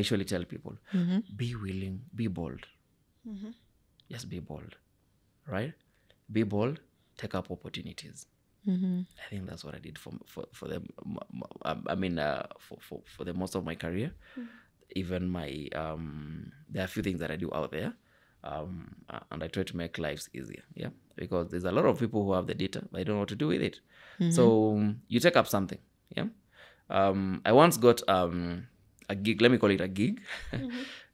usually tell people, be willing, be bold. Just be bold, right? Be bold, take up opportunities. I think that's what I did for the for the most of my career. Even my there are a few things that I do out there, and I try to make lives easier. Yeah, because there's a lot of people who have the data, but they don't know what to do with it. So you take up something. Yeah, I once got a gig. Let me call it a gig. I don't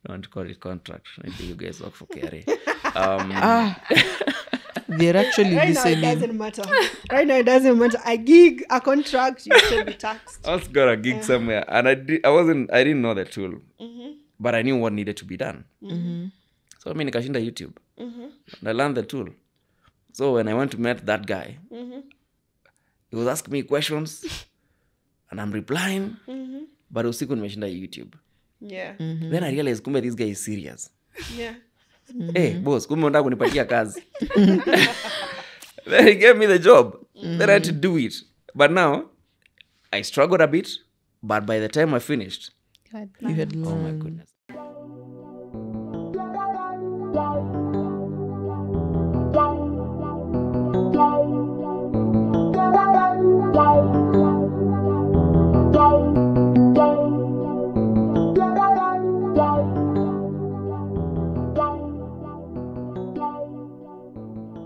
want to call it contract. Maybe you guys work for KRA. They're actually Right now listening. it doesn't matter. Right now it doesn't matter. A gig, a contract, you should be taxed. I also got a gig somewhere, and I didn't know the tool, but I knew what needed to be done. So I mean, nikashinda YouTube, and I learned the tool. So when I went to meet that guy, he was asking me questions, and I'm replying, but usiku nimeshinda YouTube. Yeah. Then I realized, kumbe this guy is serious. Yeah. Hey, boss, kumbe unataka kunipatia kazi. Then he gave me the job. Then I had to do it. But now, I struggled a bit, but by the time I finished, You had oh my goodness.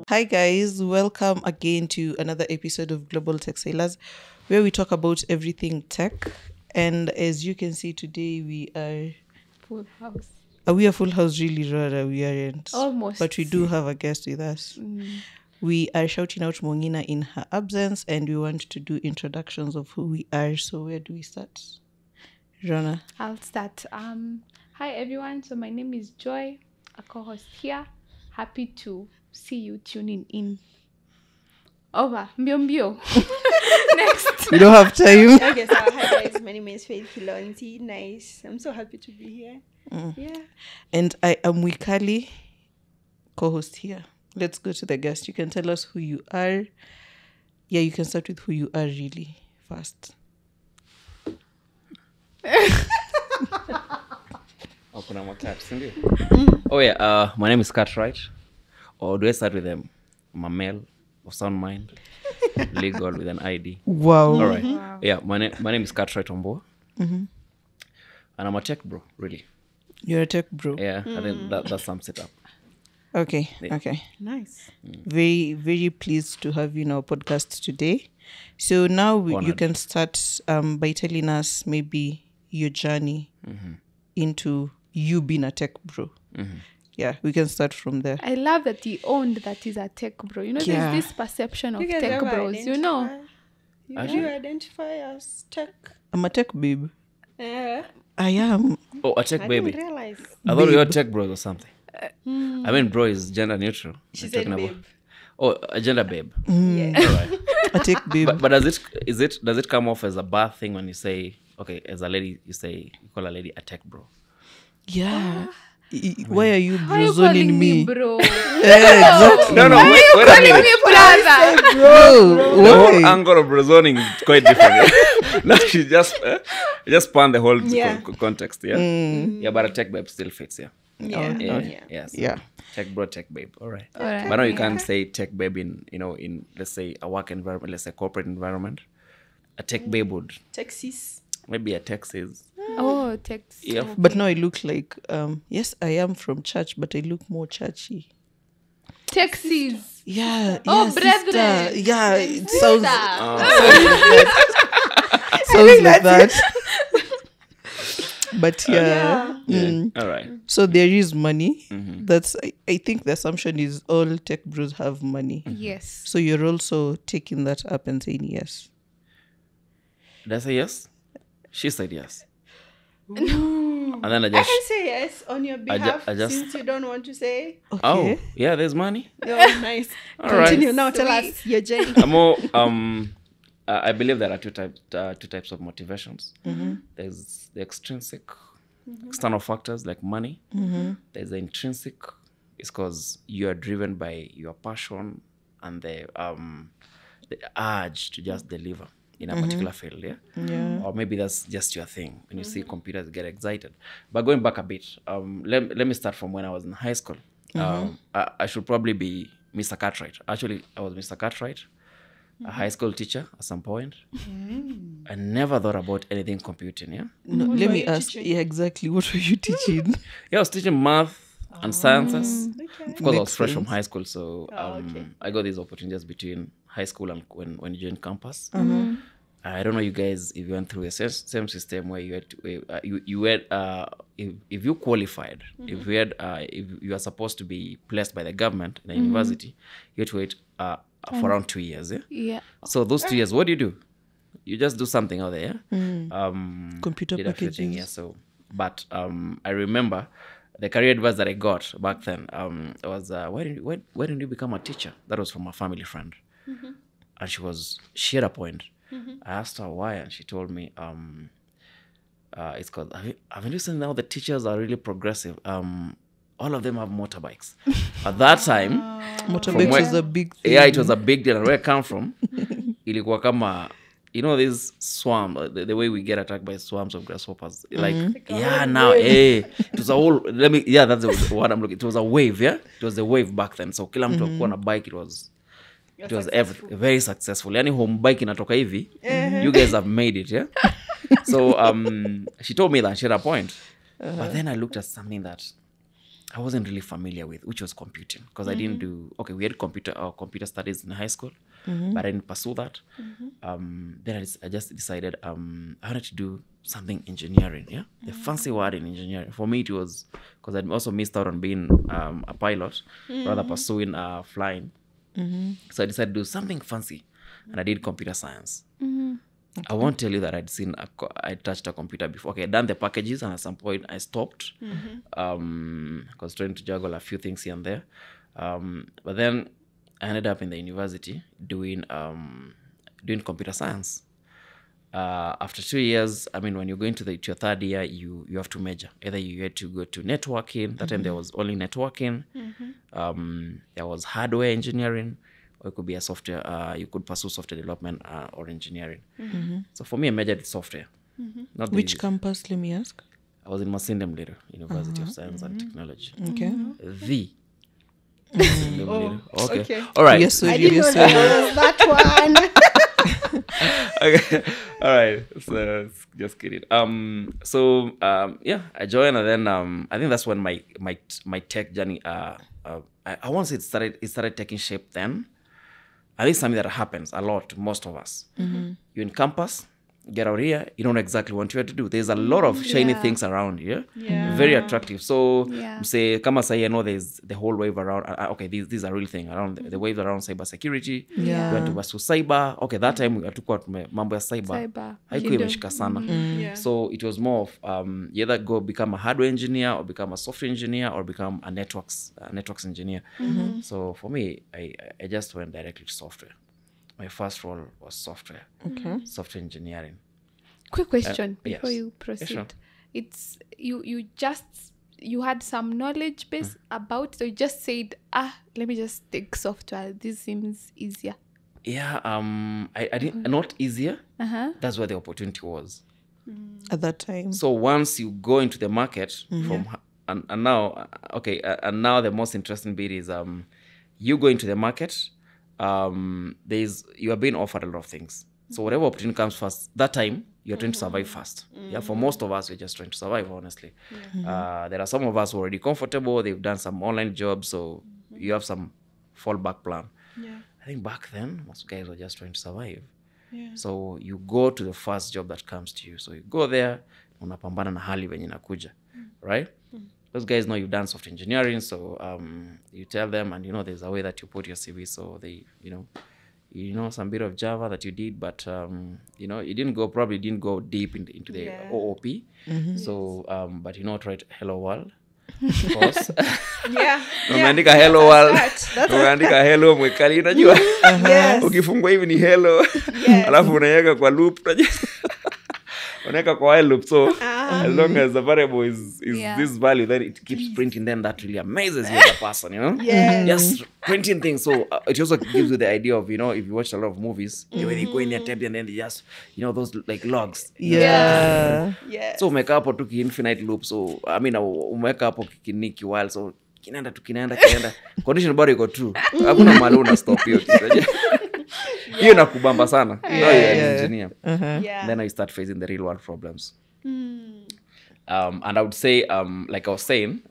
Hi guys, welcome again to another episode of Global Tech Sailors, where we talk about everything tech. And as you can see today, we are Full house. we are full house, really, rather we aren't. Almost. But we do have a guest with us. We are shouting out Mongina in her absence, and we want to do introductions of who we are. So where do we start? Rona. I'll start. Hi everyone. So my name is Joy, a co-host here. Happy to see you tuning in. Over. Mbio mbio. Next. We don't have time. Okay, so hi guys, my name is Faith Kilonzi. Nice. I'm so happy to be here. Yeah. And I am Mwikali, co-host here. Let's go to the guest. You can tell us who you are. Yeah, you can start with who you are really fast. Oh yeah, my name is Cartwritte. Or do I start with them? I'm a male of sound mind, legal with an ID. Wow. All right. Yeah, my name is Cartwritte Wambua. And I'm a tech bro, really. You're a tech bro. Yeah, I think that sums it up. Okay. Yeah. Okay. Nice. Very, very pleased to have you in our podcast today. So now you Honored. can start by telling us maybe your journey into you being a tech bro. Yeah, we can start from there. I love that he owned that he's a tech bro. You know, Yeah. there's this perception of You guys tech ever bros. You know. Do you identify as tech? I'm a tech babe. Yeah. I am. Oh, a tech I baby. didn't realize. I thought we were tech bros or something. I mean, bro is gender neutral. She We're said talking babe. Oh, a gender babe. Yeah. All right. A tech babe. But does it come off as a bad thing when you say, okay, as a lady, you call a lady a tech bro? Yeah. Why are you Why are you brozoning calling me me? bro? Exactly. No, wait a Calling minute. me brother. Bro, The whole why? angle of brozoning is quite different. No, she just spanned the whole Yeah. context, yeah? Yeah, but a tech babe still fits, yeah. Yeah. Yeah. Yes. Yeah. Tech bro, tech babe. All right. All right. But now you can't say tech babe in let's say a work environment, let's say corporate environment. A tech babe would Texas. maybe a Texas. Oh, text. Yeah. But now I look like, yes, I am from church, but I look more churchy. Texas. Yeah. Oh, yeah, sister. brethren. Yeah, it sounds Sister. sounds like that. But yeah. All right. So there is money. That's I think the assumption is all tech bros have money. Yes. So you're also taking that up and saying yes. Did I say yes? She said yes. And then I I just can say yes on your behalf I just- since you don't want to say. oh yeah, there's money. Oh, nice. All right. Continue now. Tell us your journey. I'm more I believe there are two types of motivations. There's the extrinsic, external factors like money. There's the intrinsic, it's because you are driven by your passion and the urge to just deliver. in a particular field, Yeah. or maybe that's just your thing. When you see computers, you get excited. But going back a bit, let me start from when I was in high school. I should probably be Mr. Cartwritte. Actually, I was Mr. Cartwritte, a high school teacher at some point. I never thought about anything computing, yeah? No, What let were me you ask. teaching? Yeah, exactly. What were you teaching? Yeah, I was teaching math and sciences. Okay. Of course, I was Makes fresh from sense. high school, so okay. I got these opportunities between high school and when you join campus. I don't know you guys if you went through a same system where you had to, you had if you qualified, if you are supposed to be placed by the government in a university, you had to wait for around 2 years. Yeah. Yeah. So those 2 years, what do? You just do something out there. Computer Did a few things, packages. yeah. So, but I remember the career advice that I got back then was why didn't you become a teacher? That was from a family friend, and she had a point. I asked her why, and she told me it's called. Haven't you seen now the teachers are really progressive? All of them have motorbikes. At that time, Motorbikes where- was a big thing. yeah, it was a big deal. And where I come from, ilikuwa kama, you know, this swarm, the way we get attacked by swarms of grasshoppers. Like yeah, now, it was a whole, that's the word I'm looking. It was a wave, yeah? It was a wave back then. So kila mtu alikuwa na bike, it was everything, very successful. Yani home bike inatoka hivi, you guys have made it, yeah? So she told me that, she had a point. But then I looked at something that I wasn't really familiar with, which was computing. Because I didn't do, we had computer studies in high school, but I didn't pursue that. Then I just decided I wanted to do something engineering, yeah? The fancy word in engineering. For me, it was, because I'd also missed out on being a pilot, rather pursuing flying. So I decided to do something fancy, and I did computer science. I won't tell you that I touched a computer before. Okay, I'd done the packages, and at some point I stopped because trying to juggle a few things here and there. But then I ended up in the university doing computer science. After 2 years, I mean, when you go into your third year, you have to major. Either you had to go to networking. That time there was only networking. There was hardware engineering, or it could be a software. You could pursue software development or engineering. So for me, I majored in software. Not Which the, campus, let me ask? I was in Masindem Little University of Science and Technology. Okay. The Masindem Little. okay. All right. Yes, I sorry. didn't know Yes, that sorry. was that one. Okay. All right. So just kidding. Yeah, I joined, and then I think that's when my tech journey I won't say it started taking shape then. I think something that happens a lot to most of us. You're in campus, get out here, you don't know exactly what you have to do. There's a lot of shiny things around here. Yeah. Very attractive. So Yeah. say, kama say, I know there's the whole wave around. Okay, these are real thing around the waves around cyber security. Yeah. We went to pursue cyber. Okay, that time hatukuwa mambo ya cyber. Cyber. Haikuwa imeshika sana. Yeah. So it was more of you either go become a hardware engineer or become a software engineer or become a networks engineer. So for me, I just went directly to software. My first role was software. Okay. Software engineering. Quick question before yes. you proceed. sure. It's you had some knowledge base about, so you just said, let me just take software. This seems easier. Yeah, I didn't, not easier. That's where the opportunity was. At that time. So once you go into the market and now, and now the most interesting bit is you go into the market, you are being offered a lot of things. So whatever opportunity comes first, that time you're trying to survive first. Yeah, for most of us, we're just trying to survive, honestly. There are some of us who are already comfortable. They've done some online jobs, so you have some fallback plan. Yeah. I think back then, most guys were just trying to survive. Yeah. So you go to the first job that comes to you. So you go there, unapambana na hali venye inakuja, right? Those guys know you've done software engineering, so you tell them, and there's a way that you put your CV, so they, some bit of Java that you did, but you probably didn't go deep into the OOP. So, but write hello world. Of course. Yeah. Umeandika hello world. That's Umeandika hello Mwikali, unajua? Yes. Ukifungua hivi ni hello. Yes. Alafu unaweka kwa loop, unajua? unaweka kwa while loop, so as long as the variable is this value, then it keeps printing. Then that really amazes you as a person, just printing things. So it also gives you the idea of, if you watch a lot of movies, the way they go in there, type, and then they just, those like logs. So umeka hapo tu infinite loop. So I mean umeka hapo kiniki while, so kinaenda condition bado iko true, hakuna mahali una stop hiyo kitu. Hiyo nakubamba sana. Engineer. Then I start facing the real world problems. And I would say, like I was saying,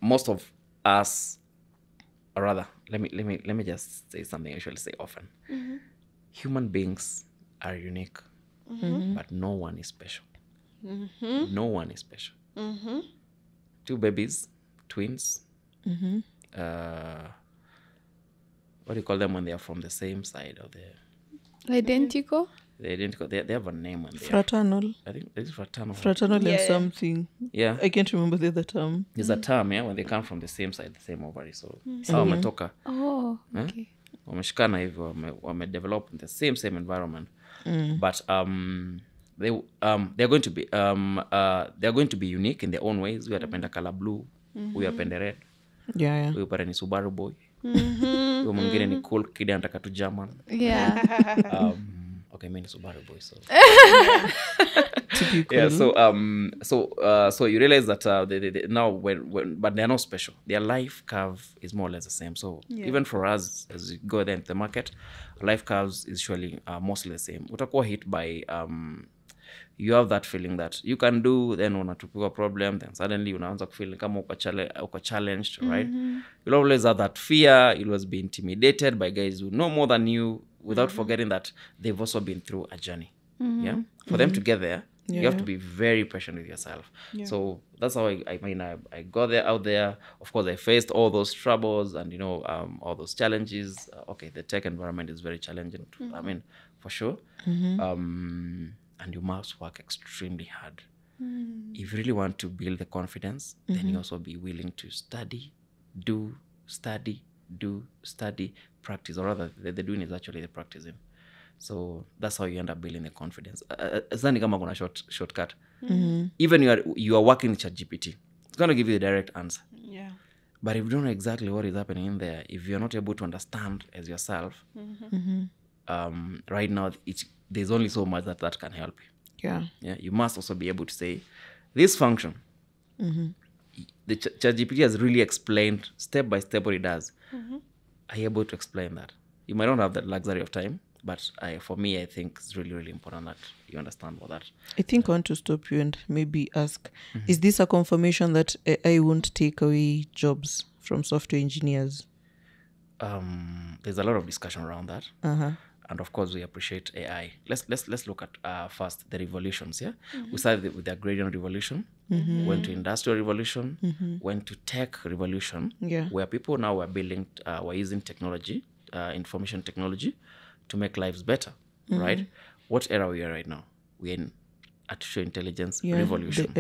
most of us, or rather, let me just say something I usually say often. Human beings are unique, but no one is special. No one is special. Two babies, twins. What do you call them when they are from the same side of the... Identical? They're identical. They have a name when they Fraternal. I think it's fraternal. Fraternal and something. Yeah. I can't remember the other term. There's a term, when they come from the same side, the same ovary. So, wametoka. Oh, okay. Wameshikana hivyo, wamedevelop in the same environment. But they're going to be unique in their own ways. We atapenda color blue, we apende red. Yeah. We upare ni Subaru boy. We mwingine ni cool kid anataka tu German. Yeah. Okay, mimi ni Subaru boy, so. Typical. Yeah, so you realize that they now but they're not special. Their life curve is more or less the same. So even for us, as you go there in the market, life curves is usually mostly the same. Utakuwa hit by you have that feeling that you can do, then unatupiwa problem, then suddenly unaanza kufeel kama uko challenged, right? You'll always have that fear. You'll always be intimidated by guys who know more than you, without forgetting that they've also been through a journey. Yeah, for them to get there, you have to be very patient with yourself. So that's how I got there, out there. Of course, I faced all those troubles and all those challenges. Okay, the tech environment is very challenging. I mean, for sure. And you must work extremely hard. If you really want to build the confidence, then you also be willing to study, practice. Or rather, the doing is actually the practicing. So that's how you end up building the confidence. Zani kama kuna shortcut. Even you are working with ChatGPT, it's going to give you the direct answer. Yeah. But if you don't know exactly what is happening in there, if you're not able to understand as yourself, right now, there's only so much that can help you. Yeah. You must also be able to say, this function, the ChatGPT has really explained step by step what it does. Are you able to explain that? You might not have that luxury of time, but for me, I think it's really, really important that you understand what that. I think I want to stop you and maybe ask, is this a confirmation that AI won't take away jobs from software engineers? There's a lot of discussion around that. And of course, we appreciate AI. Let's look at first the revolutions. Yeah, we started with the agrarian revolution, went to industrial revolution, went to tech revolution, where people now were building, were using technology, information technology, to make lives better. Right? What era are we in right now? We're in artificial intelligence revolution.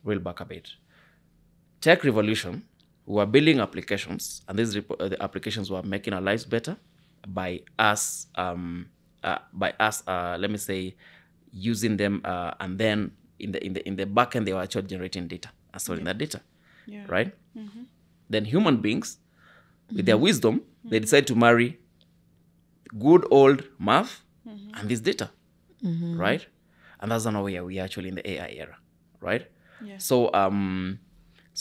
We'll back a bit. Tech revolution, we were building applications, and these the applications were making our lives better. By us, let me say, using them, and then in the back end, they were actually generating data and storing that data, right? Then human beings, with their wisdom, they decide to marry good old math and this data, right? And that's now where we are actually in the AI era, right? So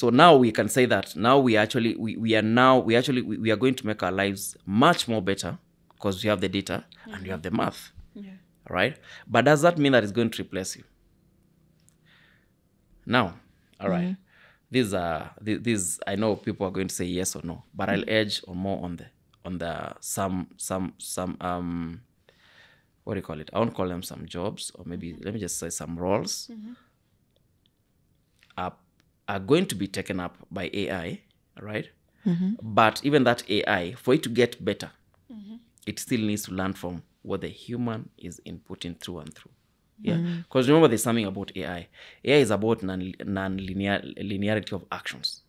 now we can say that now we are going to make our lives much more better because we have the data and we have the math, right? But does that mean that it's going to replace you? Now, all right. These I know people are going to say yes or no, but I'll edge on more on the some what do you call it? I won't call them some jobs, or maybe let me just say some roles. Are going to be taken up by AI, right? But even that AI, for it to get better, it still needs to learn from what the human is inputting through and through. Yeah, because remember, there's something about AI. AI is about linearity of actions.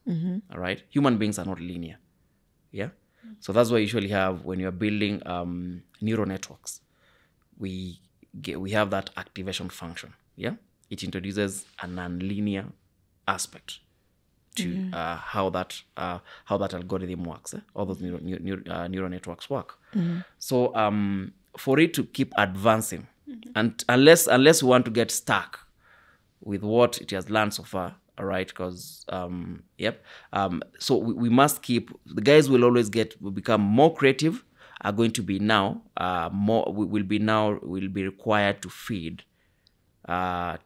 All right, human beings are not linear. Yeah, so that's why you usually have when you're building neural networks. we have that activation function. Yeah, it introduces a nonlinear aspect to how that algorithm works. All those neural networks work. So for it to keep advancing, and unless we want to get stuck with what it has learned so far, all right, because so we must keep, the guys will become more creative, are going to be now will be required to feed their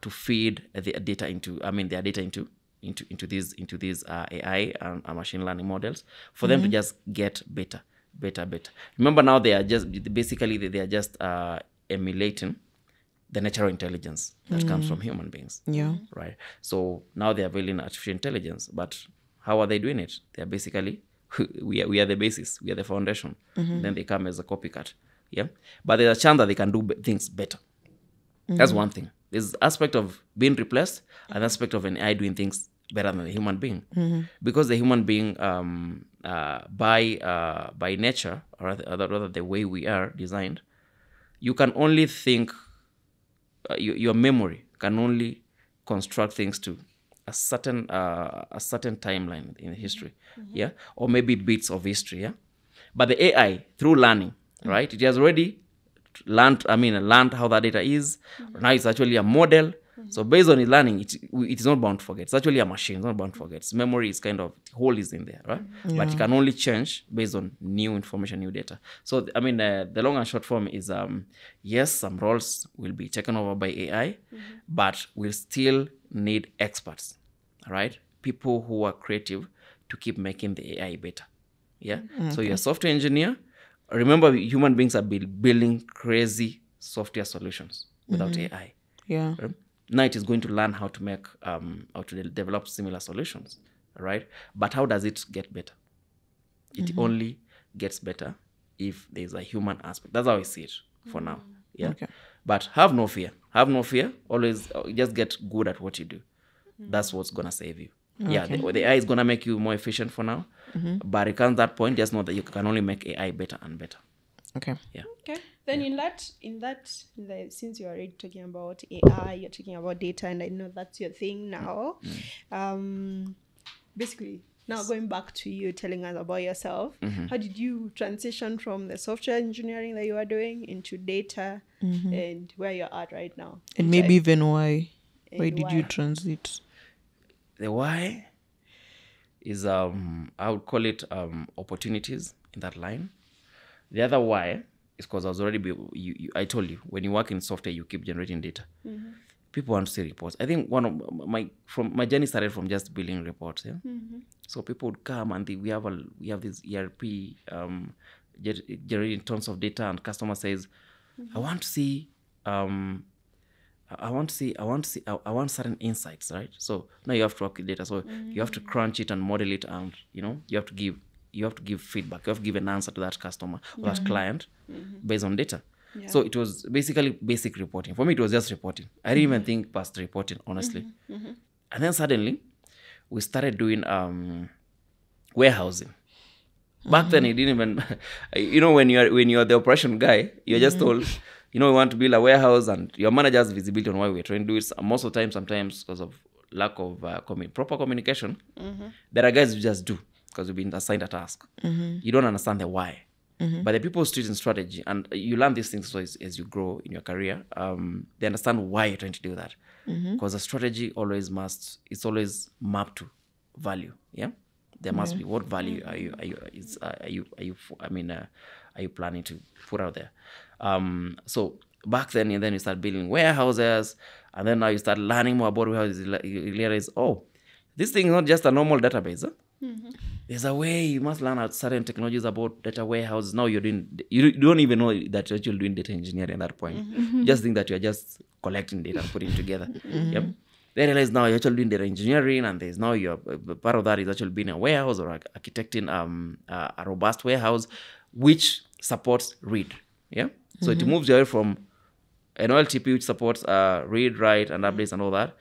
data into these AI and machine learning models for them to just get better. Remember, now they are just emulating the natural intelligence that comes from human beings. Yeah. Right. So now they are building artificial intelligence, but how are they doing it? They are basically we are the basis, we are the foundation. Then they come as a copycat. Yeah. But there's a chance that they can do things better. That's one thing. There's aspect of being replaced, an aspect of an AI doing things better than the human being, because the human being, by nature, or rather the way we are designed, you can only think. Your memory can only construct things to a certain timeline in history, yeah, or maybe bits of history, yeah. But the AI, through learning, right, it has already learned how that data is. Now it's actually a model. So based on its learning, it is not bound to forget. It's actually a machine. It's not bound to forget. Its memory is kind of, the hole is in there, right? But it can only change based on new information, new data. So the long and short form is, yes, some roles will be taken over by AI, but we'll still need experts, right? People who are creative to keep making the AI better. Yeah. So you're a software engineer. Remember, human beings are building crazy software solutions without AI. Yeah. Right? Now it is going to learn how to make how to develop similar solutions, right? But how does it get better? It only gets better if there's a human aspect. That's how I see it for now. Yeah. Okay. But have no fear. Always just get good at what you do. That's what's gonna save you. Yeah, the AI is gonna make you more efficient for now. But it comes that point, just know that you can only make AI better and better. Okay. Yeah. Okay. Then since you're already talking about AI, you're talking about data, and I know that's your thing now. Basically, now going back to you telling us about yourself, how did you transition from the software engineering that you are doing into data, and where you're at right now? And maybe even why? Why did you transit? The why is I would call it opportunities in that line. The other why is because I was already I told you, when you work in software, you keep generating data. People want to see reports. I think one of my journey started from just building reports. Yeah. So people would come and we have this ERP generating tons of data, and customer says, I want to see I want certain insights, right? So now you have to work with data. So you have to crunch it and model it, and you have to give feedback. You have to give an answer to that customer or that client based on data. Yeah. So it was basically basic reporting. For me, it was just reporting. I didn't even think past reporting, honestly. And then suddenly, we started doing warehousing. Back then, it didn't even, when you're the operation guy, you're just told, we want to build a warehouse, and your manager has visibility on why we're trying to do it. Most of the time, sometimes because of lack of proper communication, there are guys who just do because you've been assigned a task. You don't understand the why. But the people who in strategy, and you learn these things as you grow in your career, they understand why you're trying to do that. Because the strategy it's always mapped to value. Yeah, there must be, what value are you planning to put out there? So back then, and then you start building warehouses, and then now you start learning more about warehouses. You realize, this thing is not just a normal database. Huh? There's a way you must learn certain technologies about data warehouses. Now you don't even know that you're actually doing data engineering at that point. You just think that you're just collecting data and putting it together. Yep. Then realize now you're actually doing data engineering, and there's now your part of that is actually being a warehouse or architecting a robust warehouse which supports read. Yeah. So it moves away from an OLTP which supports read, write, and updates and all that.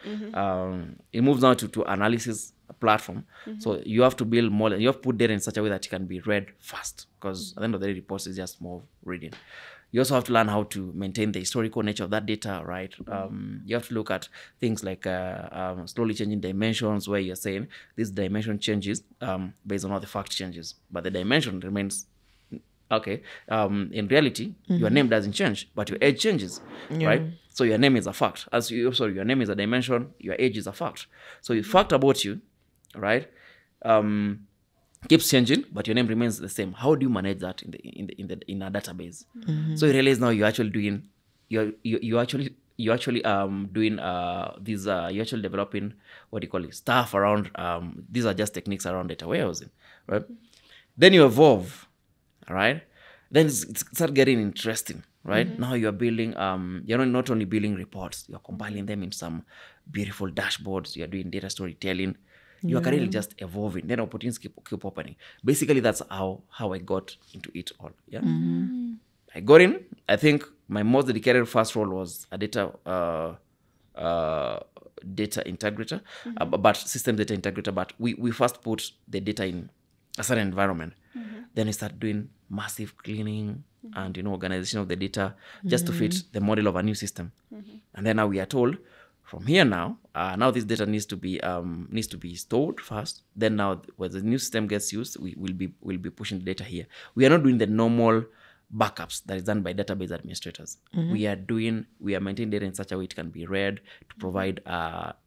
It moves now to analysis platform. So you have to build more, you have to put data in such a way that it can be read fast, because at the end of the day, reports is just more reading. You also have to learn how to maintain the historical nature of that data, right? You have to look at things like slowly changing dimensions, where you're saying this dimension changes based on how the fact changes, but the dimension remains okay. In reality, your name doesn't change, but your age changes, right? So your name is a fact. Your name is a dimension, your age is a fact. So your fact about you, right, keeps changing, but your name remains the same. How do you manage that in a database? So you realize now you're actually doing you're actually doing you're actually developing stuff around these are just techniques around data warehousing, right? Then you evolve, right? Then it start getting interesting, right? Now you're building you're not only building reports, you're compiling them in some beautiful dashboards, you're doing data storytelling. You are currently just evolving. Then opportunities keep opening. Basically, that's how I got into it all. Yeah, I got in. I think my most dedicated first role was a data integrator, but system data integrator. But we first put the data in a certain environment. Then we start doing massive cleaning and organization of the data just to fit the model of a new system. And then now we are told, from here now this data needs to be stored first. Then now when the new system gets used, we'll be pushing the data here. We are not doing the normal backups that is done by database administrators. We are maintaining data in such a way it can be read to provide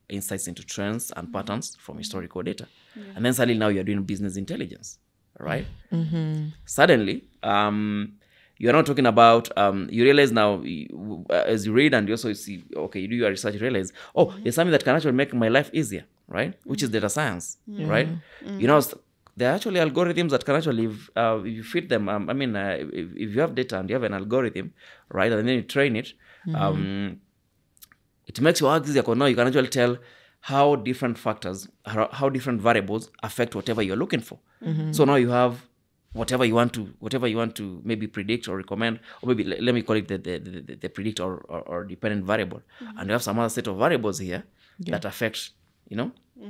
insights into trends and patterns from historical data. And then suddenly now you're doing business intelligence, right? Suddenly, you're not talking about, you realize now, as you read and you also see, okay, you do your research, you realize, there's something that can actually make my life easier, right? Which is data science, right? There are actually algorithms that can actually, if you feed them, if you have data and you have an algorithm, right, and then you train it, it makes your work easier because now you can actually tell how different factors, how different variables affect whatever you're looking for. So now you have whatever you want to maybe predict or recommend, or maybe let me call it the predict or dependent variable, and you have some other set of variables here that affect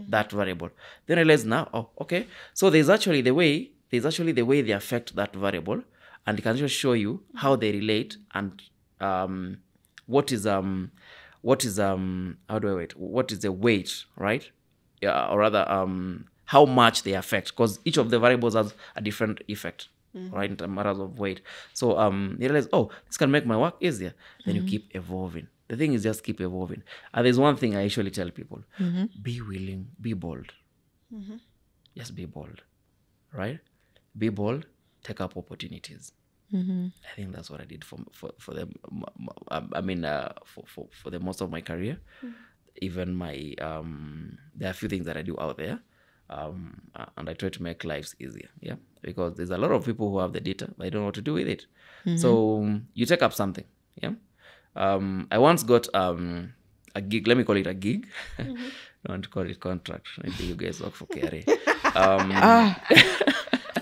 that variable. Then realize now, okay, so there's actually the way they affect that variable, and it can just show you how they relate and what is the weight, right? Or rather how much they affect, because each of the variables has a different effect, right, in matters of weight. So you realize, this can make my work easier. Then you keep evolving. The thing is just keep evolving. And there's one thing I usually tell people: be willing, be bold. Just be bold, right? Be bold. Take up opportunities. I think that's what I did for the for the most of my career. Even my there are a few things that I do out there. And I try to make lives easier, because there's a lot of people who have the data, but they don't know what to do with it. So you take up something, I once got a gig. Let me call it a gig. I don't want to call it contract. Maybe you guys work for KRA.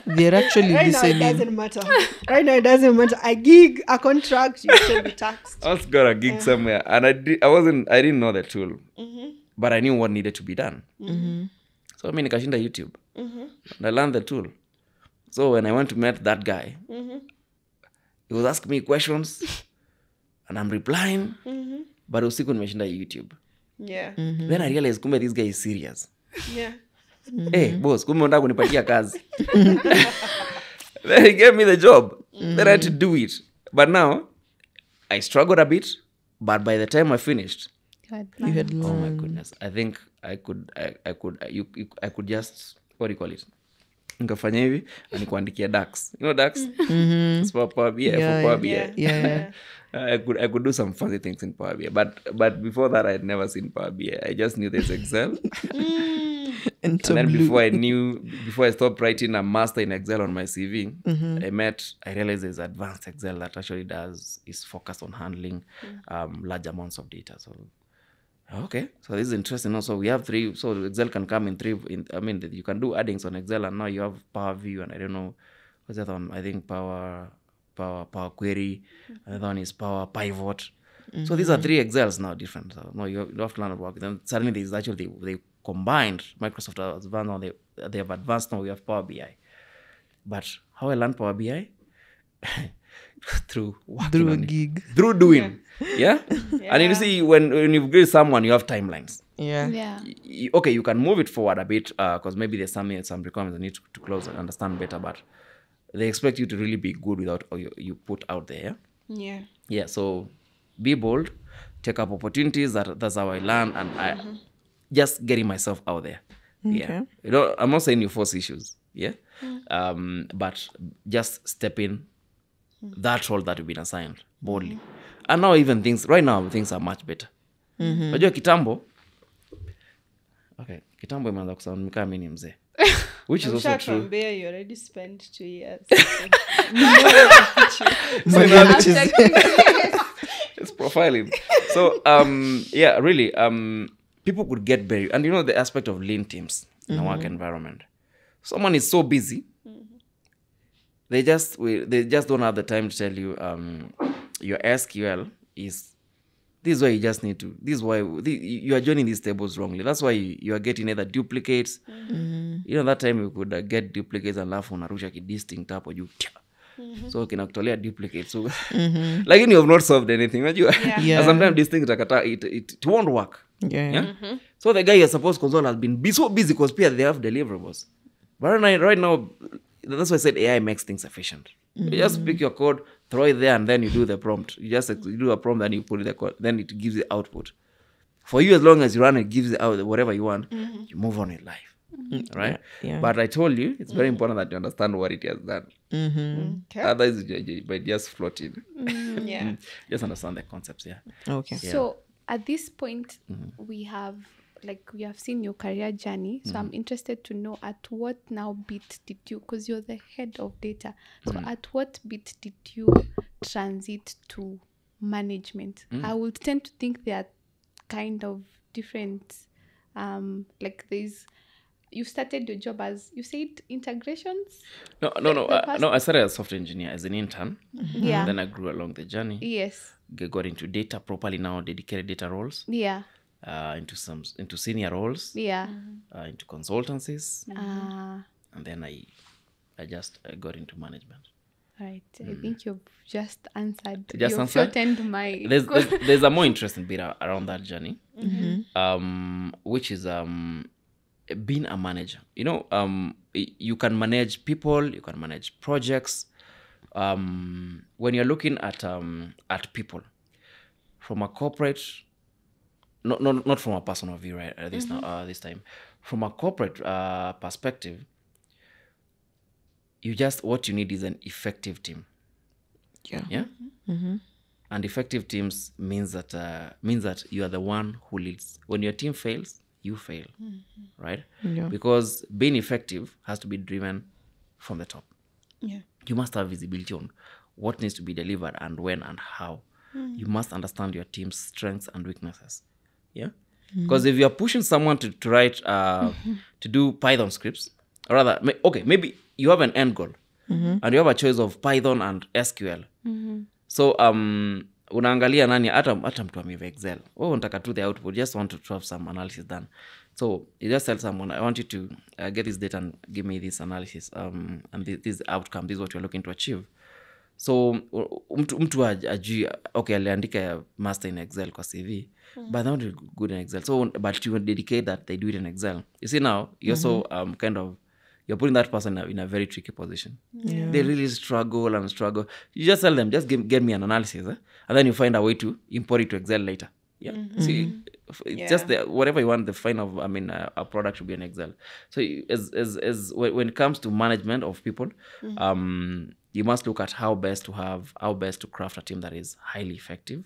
They're actually right listening. now it doesn't matter. Right now it doesn't matter. A gig, a contract, you should be taxed. I also got a gig somewhere, and I didn't know the tool, but I knew what needed to be done. So nikashinda YouTube. And I learned the tool. So when I went to meet that guy, he was asking me questions and I'm replying, but usiku nimeshinda YouTube. Then I realized kumbe this guy is serious. Hey, boss, kumbe unataka kunipatia kazi. Then he gave me the job. Then I had to do it. But now, I struggled a bit, but by the time I finished, You had oh my goodness, I think I could just, what do you call it? Nikafanya hivi na nikuandikia DAX. You know DAX? It's for Power BI, for Power BI. Yeah. I could do some fancy things in Power BI, but before that I had never seen Power BI. I just knew there's Excel. And then before I stopped writing a master in Excel on my CV, I realized there's advanced Excel that actually is focused on handling large amounts of data. So okay, so this is interesting. Also, we have three. So Excel can come in three. You can do addings on Excel, and now you have Power View, and I don't know what's that one. I think Power Query. Another one is Power Pivot. So these are three Excels now different. So no, you have to learn about it. Then suddenly there's actually they combined. Microsoft has advanced now. They have advanced now. We have Power BI. But how I learned Power BI, through working Through a on it. gig. Through doing. Yeah? And you see, when you give someone, you have timelines. Yeah. Yeah. Okay, you can move it forward a bit because maybe there's some requirements that need to close and understand better, but they expect you to really be good without or you put out there. Yeah. Yeah, so be bold, take up opportunities. That's how I learn, and I just getting myself out there. Yeah, Okay. I'm not saying you force issues. Yeah, but just step in that role that you've been assigned boldly. And now even things are much better. Unajua kitambo, okay, kitambo imeanza kusound kama mimi ni mzee. Which is also true. From there, you already spent 2 years. It's profiling. So yeah, really, people could get very, and the aspect of lean teams in a work environment. Someone is so busy, they just don't have the time to tell you your SQL is this is why you just need to. This is why you are joining these tables wrongly. That's why you are getting either duplicates. That time you could get duplicates and laugh unarusha kidistinct hapo juu. So kinakutolea duplicate. So like you have not solved anything. Yeah. Sometimes distinct it won't work. Yeah. So the guy you're supposed to console has been so busy because they have deliverables. But right now, that's why I said AI makes things efficient. You just pick your code, throw it there, and then you do the prompt. You just do a prompt, then you put it the code, then it gives the output. For you, as long as you run it, gives it out whatever you want, you move on with life. Right? Yeah. But I told you, it's very important that you understand what it has done. Okay. Otherwise, you might just float in. Yeah. Just understand the concepts, yeah. Okay. So at this point, we have seen your career journey. So I'm interested to know at what now bit did you, because you're the head of data. So at what bit did you transit to management? I would tend to think they are kind of different. You started your job as, you said, integrations? No. I started as a software engineer as an intern. Yeah. Then I grew along the journey. Yes. Got into data properly now, dedicated data roles. Yeah. Into senior roles. Yeah. Into consultancies. And then I just got into management. Right. I think you've just answered. Just answered? Shortened my... There's a more interesting bit around that journey, which is being a manager. You can manage people, you can manage projects. When you're looking at people from a corporate, not from a personal view, right? This time, from a corporate perspective, what you need is an effective team. Yeah. And effective teams means that you are the one who leads. When your team fails, you fail, right? Yeah. Because being effective has to be driven from the top. Yeah. You must have visibility on what needs to be delivered and when and how. You must understand your team's strengths and weaknesses. Yeah. Because if you're pushing someone to write to do Python scripts, or rather, maybe you have an end goal and you have a choice of Python and SQL. So unaangalia nani hata mtu ameve Excel. Unataka tu the output, just want to have some analysis done. So you just tell someone, I want you to get this data and give me this analysis and this outcome, this is what you're looking to achieve. So mtu ajui, okay, aliandika master in Excel kwa CV, but they're not good in Excel. So but you dedicate that they do it in Excel. You see now, you're so you're putting that person in a very tricky position. Yeah. They really struggle. You just tell them, just get me an analysis, and then you find a way to import it to Excel later. Yeah. See, it's just whatever you want. The final, a product should be in Excel. So as when it comes to management of people, you must look at how best to craft a team that is highly effective,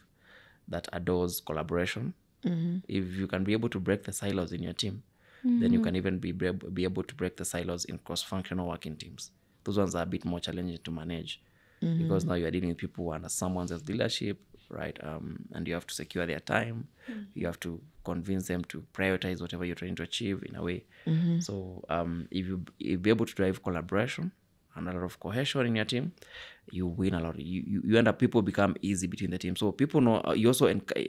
that adores collaboration. If you can be able to break the silos in your team, then you can even be able to break the silos in cross-functional working teams. Those ones are a bit more challenging to manage because now you're dealing with people who are under someone else's leadership, right? And you have to secure their time. You have to convince them to prioritize whatever you're trying to achieve in a way. So if you be able to drive collaboration and a lot of cohesion in your team, you win a lot. You end up, people become easy between the team. So people know, you also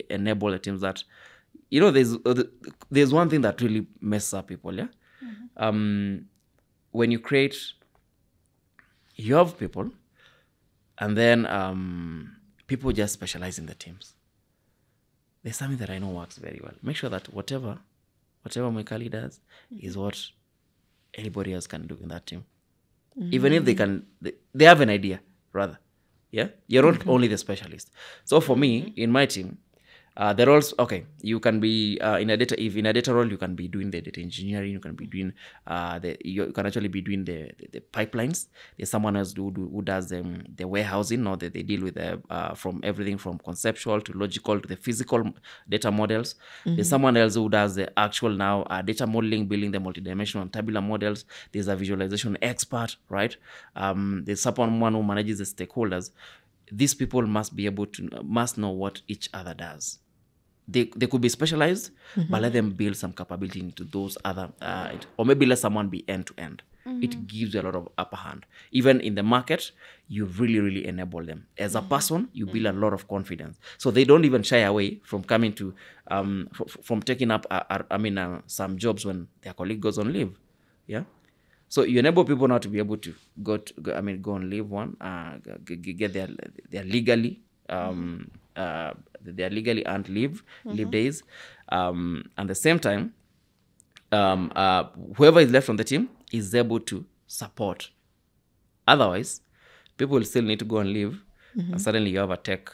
enable the teams that, there's one thing that really messes up people, yeah? When you have people And then people just specialize in the teams. There's something that I know works very well. Make sure that whatever Mwikali does is what anybody else can do in that team. Even if they have an idea, rather. Yeah? You're not only the specialist. So for me, in my team, they're also, okay, you can be in a data role, you can be doing the data engineering, you can be doing, you can actually be doing the pipelines. There's someone else who does the warehousing, or they deal with from everything from conceptual to logical to the physical data models. There's someone else who does the actual now data modeling, building the multidimensional tabular models. There's a visualization expert, right? There's someone who manages the stakeholders. These people must know what each other does. They could be specialized, but let them build some capability into those other, or maybe let someone be end to end. It gives you a lot of upper hand. Even in the market, you really, really enable them. As a person, you build a lot of confidence. So they don't even shy away from coming to, from taking up, some jobs when their colleague goes on leave. Yeah. So you enable people now to be able to go on leave get their legally earned leave days. At the same time, whoever is left on the team is able to support. Otherwise, people will still need to go on leave, and suddenly you have a tech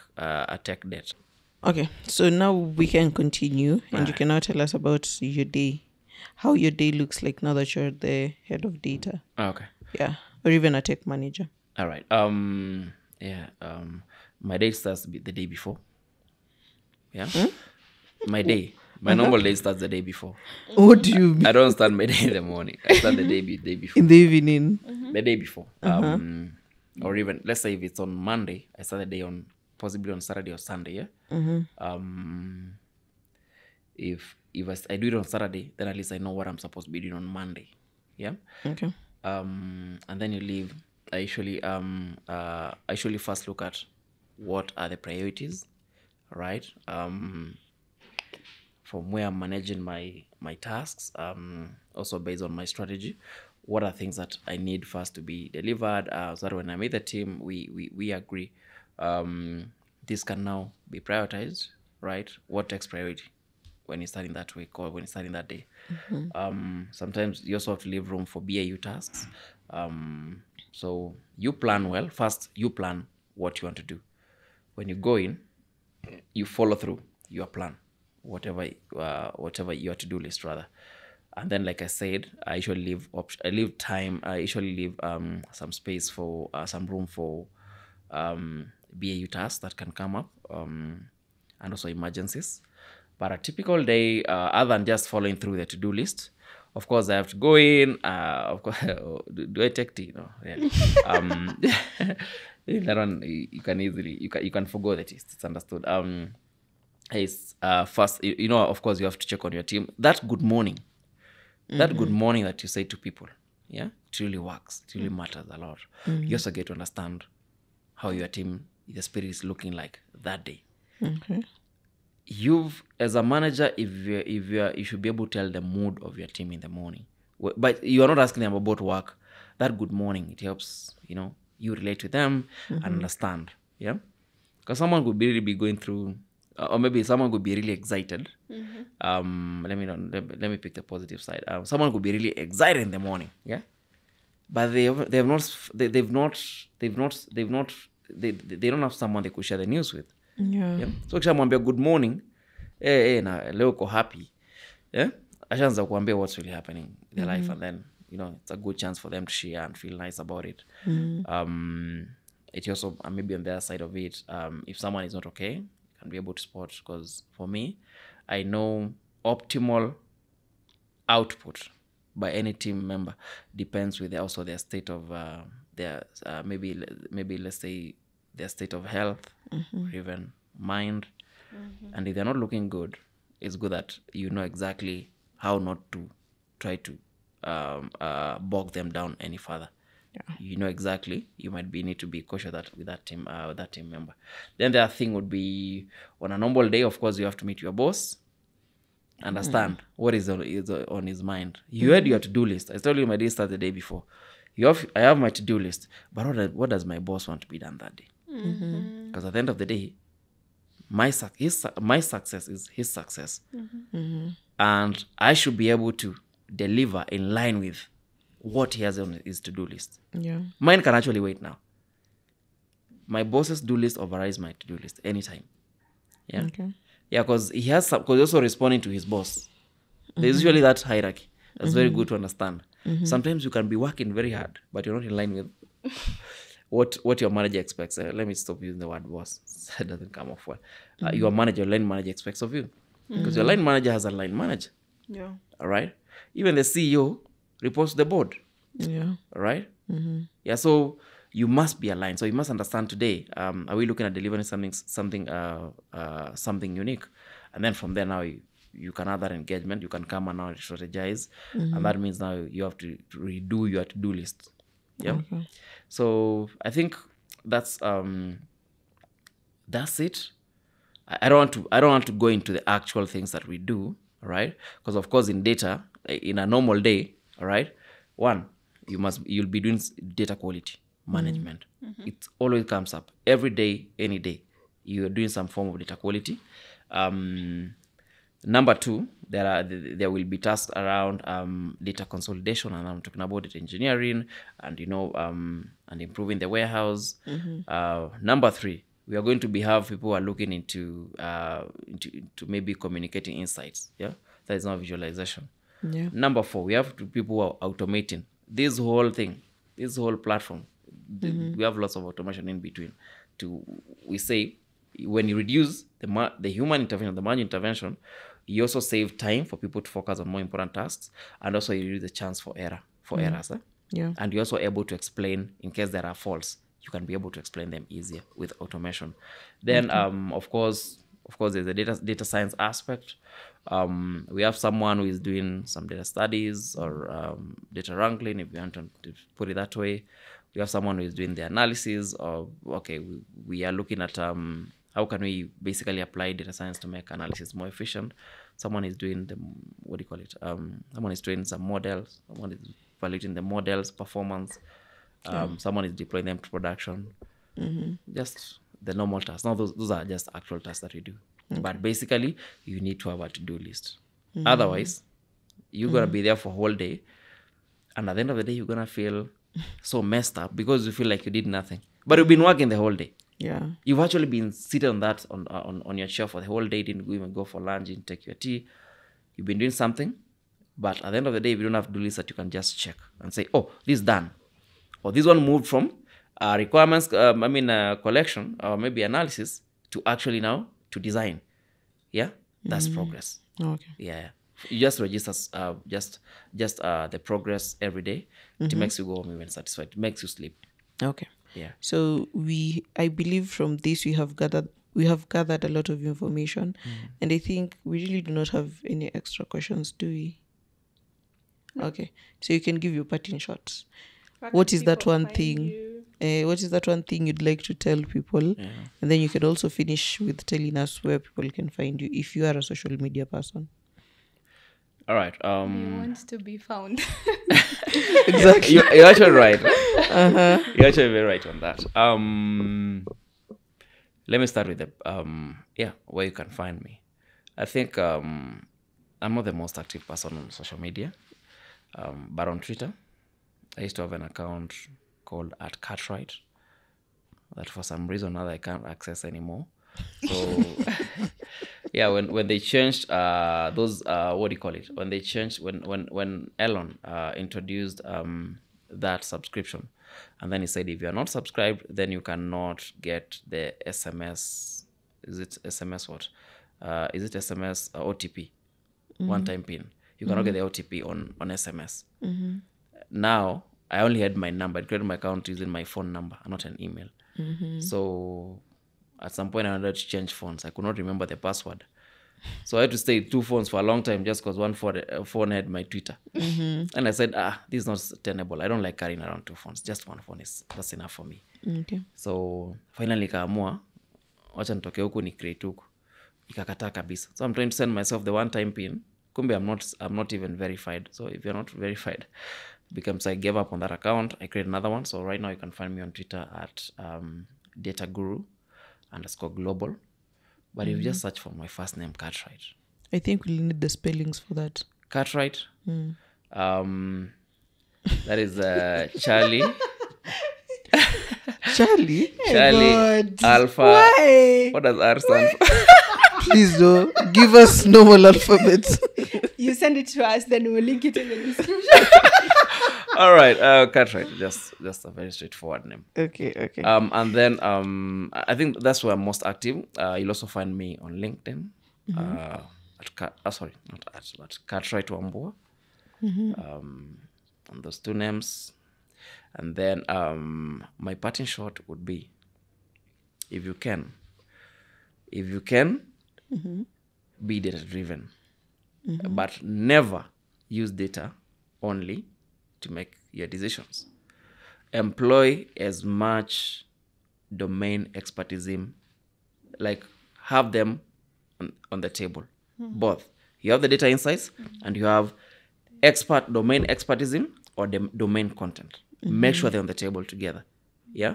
debt. Okay, so now we can continue, and you can now tell us about your day. How your day looks like now that you're the head of data. Okay. Yeah. Or even a tech manager. All right. My day starts the day before. Yeah. My normal day starts the day before. What do you mean? I don't start my day in the morning. I start the day before. In the evening. The day before. Or even, let's say if it's on Monday, I start the day possibly on Saturday or Sunday. Yeah. If I do it on Saturday, then at least I know what I'm supposed to be doing on Monday. Yeah. Okay. And then you leave. I usually first look at what are the priorities, right? From where I'm managing my tasks, also based on my strategy, what are things that I need first to be delivered, so that when I meet the team, we agree this can now be prioritized, right? What takes priority when you're starting that week or when you're starting that day. Sometimes you also have to leave room for BAU tasks. So you plan well. First, you plan what you want to do. When you go in, you follow through your plan, whatever your to-do list rather. And then, like I said, I usually leave some space for some room for BAU tasks that can come up, and also emergencies. But a typical day, other than just following through the to-do list, of course, I have to go in. Of course, do I take tea? No. Yeah. That one you can forgo the taste. It's understood. First, of course, you have to check on your team. That good morning that you say to people, yeah, it really works. It really matters a lot. You also get to understand how your team, the spirit is looking like that day. Okay. As a manager, you should be able to tell the mood of your team in the morning. But you are not asking them about work. That good morning, it helps, you relate to them and understand. Yeah. Because someone could really be going through, or maybe someone could be really excited. Let me pick the positive side. Someone could be really excited in the morning. Yeah. But they don't have someone they could share the news with. Yeah. So kishamwambia good morning, na leo uko happy, yeah, ashaanza kuambia what's really happening in their life, and then it's a good chance for them to share and feel nice about it. It also maybe on the other side of it, if someone is not okay, you can be able to support, because for me, I know optimal output by any team member depends with also their state of their maybe let's say their state of health, or even mind. And if they're not looking good, it's good that you know exactly how not to try to bog them down any further. Yeah. You know exactly, you might need to be cautious with that team member. Then the other thing would be, on a normal day, of course, you have to meet your boss, understand what is on his mind. You had your to-do list. I told you my day started the day before. I have my to-do list, but what does my boss want to be done that day? Because at the end of the day, my success is his success. And I should be able to deliver in line with what he has on his to-do list. Yeah. Mine can actually wait now. My boss's do list overrides my to-do list anytime. Yeah. Okay. Yeah, because he's also responding to his boss. There's usually that hierarchy. That's very good to understand. Sometimes you can be working very hard, but you're not in line with what your manager expects. Let me stop using the word boss. It doesn't come off well. Your line manager expects of you. Because your line manager has a line manager. Yeah. All right? Even the CEO reports to the board. Yeah. All right? Yeah, so you must be aligned. So you must understand today, are we looking at delivering something unique? And then from there now, you can have that engagement. You can come and now strategize. And that means now you have to redo your to-do list. Yeah. Okay. So I think that's it. I don't want to go into the actual things that we do, all right? Because of course in data, in a normal day, all right, you'll be doing data quality management. It always comes up every day, any day. You're doing some form of data quality. Number two, there will be tasks around data consolidation, and I'm talking about data engineering, and and improving the warehouse. Number three, we are going to have people who are looking into maybe communicating insights. Yeah, that is not visualization. Yeah. Number four, we have people who are automating this whole thing, this whole platform. We have lots of automation in between. We say when you reduce the human intervention, the manual intervention, you also save time for people to focus on more important tasks, and also you reduce the chance for errors. Yeah. And you're also able to explain in case there are faults. You can be able to explain them easier with automation. Then, of course, there's a data science aspect. We have someone who is doing some data studies or data wrangling, if you want to put it that way. We have someone who is doing the analysis of, okay, we are looking at how can we basically apply data science to make analysis more efficient. Someone is doing someone is doing some models. Someone is evaluating the models' performance. Someone is deploying them to production. Just the normal tasks. Now, those are just actual tasks that we do. But basically, you need to have a to-do list. Otherwise, you're going to be there for a whole day. And at the end of the day, you're going to feel so messed up because you feel like you did nothing. But you've been working the whole day. Yeah. You've actually been sitting on that on your chair for the whole day. Didn't even go for lunch, didn't take your tea. You've been doing something. But at the end of the day, if you don't have to do list that you can just check and say, oh, this is done. Or this one moved from requirements, collection or maybe analysis to actually now to design. Yeah, that's progress. Okay. Yeah, you just register the progress every day. It makes you go home even satisfied. It makes you sleep. Okay. Yeah. So I believe from this we have gathered a lot of information, and I think we really do not have any extra questions, do we? Okay. So you can give your parting shots. What is that one thing? What is that one thing you'd like to tell people? Yeah. And then you can also finish with telling us where people can find you if you are a social media person. All right. He wants to be found. Exactly. You're actually right. You're actually very right on that. Let me start with where you can find me. I think I'm not the most active person on social media, but on Twitter, I used to have an account called @Cartwritte that for some reason now I can't access anymore. So yeah, when they changed those when they changed when Elon introduced that subscription, and then he said if you're not subscribed, then you cannot get the SMS. Is it SMS what? Is it SMS OTP? One-time PIN. You cannot get the OTP on SMS. Now I only had my number. I created my account using my phone number, not an email. So at some point I wanted to change phones. I could not remember the password. So I had to stay 2 phones for a long time just because one phone had my Twitter. And I said, this is not tenable. I don't like carrying around 2 phones. Just one phone that's enough for me. Okay. So finally kaamua, wacha nitoke huku ni create huku. Ikakataa kabisa. So I'm trying to send myself the one-time PIN. Kumbe I'm not even verified. So if you're not verified, becomes I gave up on that account. I created another one. So right now you can find me on Twitter at dataguru_global. But if you just search for my first name, Cartwritte. I think we'll need the spellings for that. Cartwritte. That is Charlie. Charlie, Charlie Alpha. Why? What does R stand for? please though, give us normal alphabets. You send it to us, then we'll link it in the description. All right, Cartwritte. Just a very straightforward name. Okay. And then I think that's where I'm most active. You'll also find me on LinkedIn. At Cartwritte Wambua. On those two names. And then my parting shot would be, if you can, be data driven, but never use data only to make your decisions. Employ as much domain expertise, like have them on the table. Both. You have the data insights and you have domain expertise or domain content. Make sure they're on the table together. Yeah.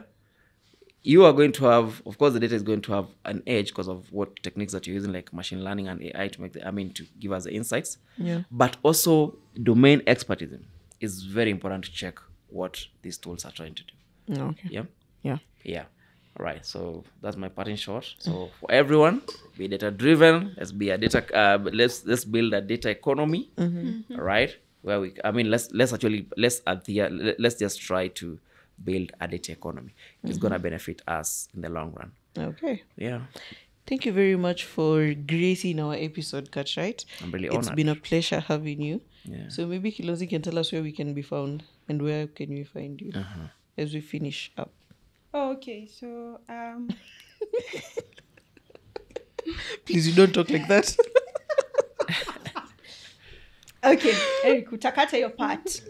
You are going to have, of course, the data is going to have an edge because of what techniques that you're using, like machine learning and AI to to give us the insights. Yeah. But also domain expertise is very important to check what these tools are trying to do. Okay. Yeah. Yeah. All right. So that's my parting shot. So for everyone, be data driven. Let's be a data. Let's build a data economy. All right. Where let's just try to build a data economy. It's gonna benefit us in the long run. Okay. Yeah. Thank you very much for gracing our episode, Cartwritte. I'm really It's honored. been a pleasure having you. Yeah. So maybe Kilonzi can tell us where we can be found and where can we find you as we finish up. Okay, so Please, you don't talk like that. okay, Eric, utakata your part.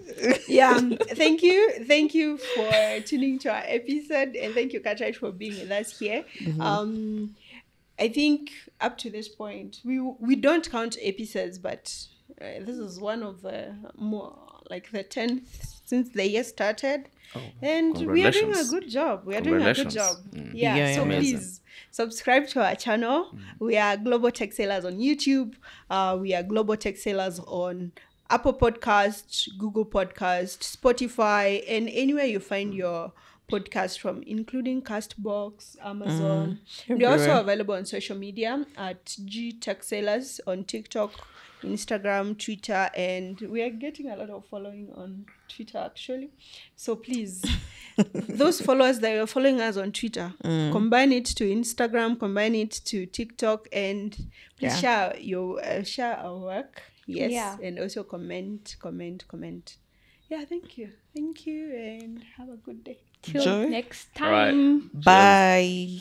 Yeah, thank you for tuning to our episode, and thank you, Cartwritte, for being with us here. I think up to this point, we don't count episodes, but this is one of the more like the 10th since the year started. And we are doing a good job. Yeah, so amazing. please subscribe to our channel. We are Global Tech Sailors on YouTube. We are Global Tech Sailors on Apple Podcasts, Google Podcasts, Spotify, and anywhere you find your podcast from, including Castbox, Amazon. We're also available on social media at G Tech Sailors on TikTok, Instagram, Twitter, and we are getting a lot of following on Twitter actually. So please, those followers that are following us on Twitter, combine it to Instagram, combine it to TikTok, and please share our work. Yes, Yeah. and also comment. Yeah, thank you, and have a good day. Till Joy? next All right. time. Bye.